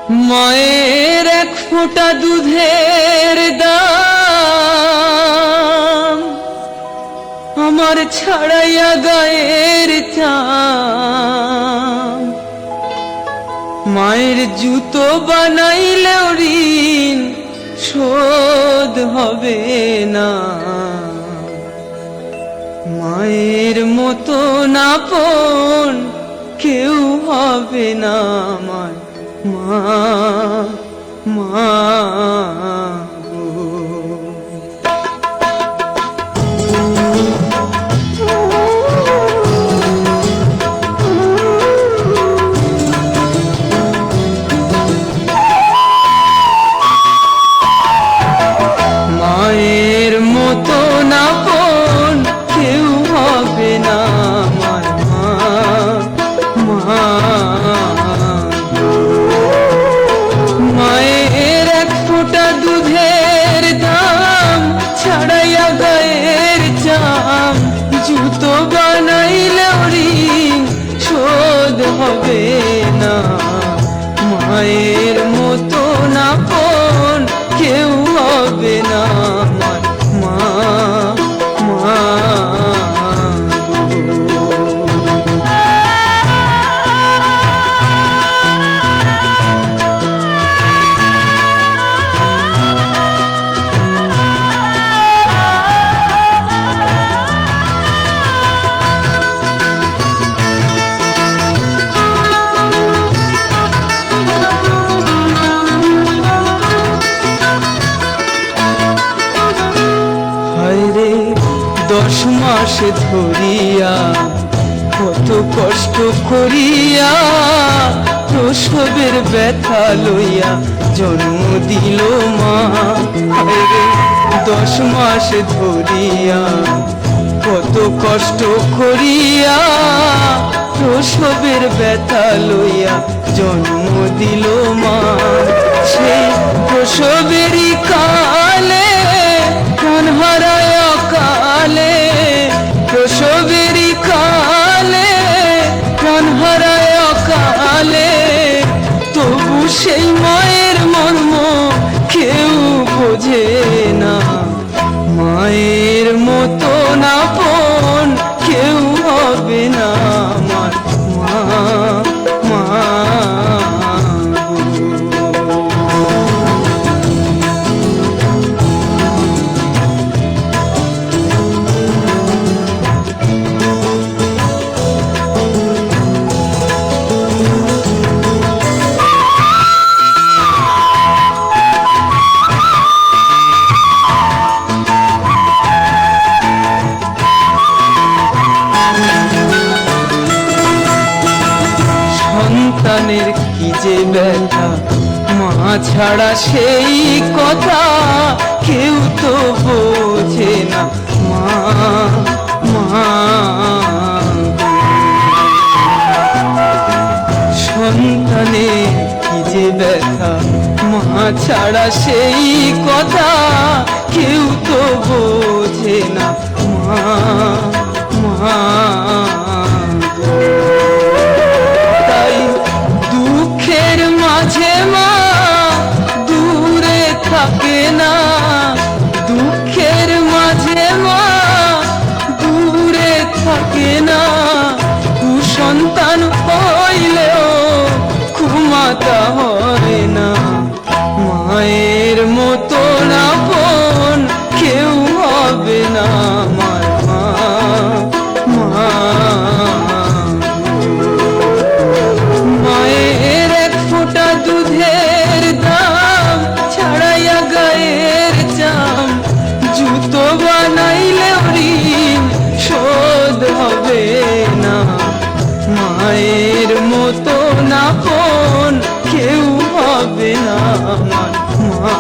মায়ের এক ফোঁটা দুধের দাম আমার ছাড়াইয়া গায়ের চাম। মায়ের জুতো বানাইলেও ঋণ শোধ হবে না। মায়ের মতো আপন কেউ হবে না আমার মা মা গো। মায়ের মতো আপন কেউ হবে না আমার মা মা। মায়ের এক ফোঁটা দুধের দাম ছাড়াইয়া গায়ের চাম। জুতো বানাইলেও ঋণ শোধ হবে না। মায়ের মতো আপন কেউ হবে না আমার মা মা রে। 10 মাস ধরিয়া কত কষ্ট করিয়া প্রসবের ব্যথা লইয়া জন্ম দিল মা। রে 10 মাস ধরিয়া কত কষ্ট করিয়া প্রসবের ব্যথা লইয়া জন্ম দিল মা। সেই প্রসবেরই কালে প্রাণ হারায় কালে, প্রসবেরই কালে প্রাণ হারায় কালে। তবু সেই মায়ের মর্ম কেউ বোঝে না। মায়ের মতো আপন কেউ হবে না আমার মা মা। সন্তানের কি যে ব্যথা মা ছাড়া সেই কথা কেউ তো বোঝে না মা মা। সন্তানের কি যে ব্যথা মা ছাড়া সেই কথা কেউ তো বোঝে না মা মা। দুঃখের মাঝে মা দূরে থাকে না। দুঃখের মাঝে মা দূরে থাকে না। কুসন্তান হইলেও ক্ষমাতা হয় না। মায়ের মতো আপন কেউ হবে না আমার মা মা। মায়ের এক ফোঁটা দুধের দাম ছাড়াইয়া গায়ের চাম। জুতো বানাইলেও ঋণ শোধ হবে না। মায়ের মতো আপন কেউ হবে না আমার মা।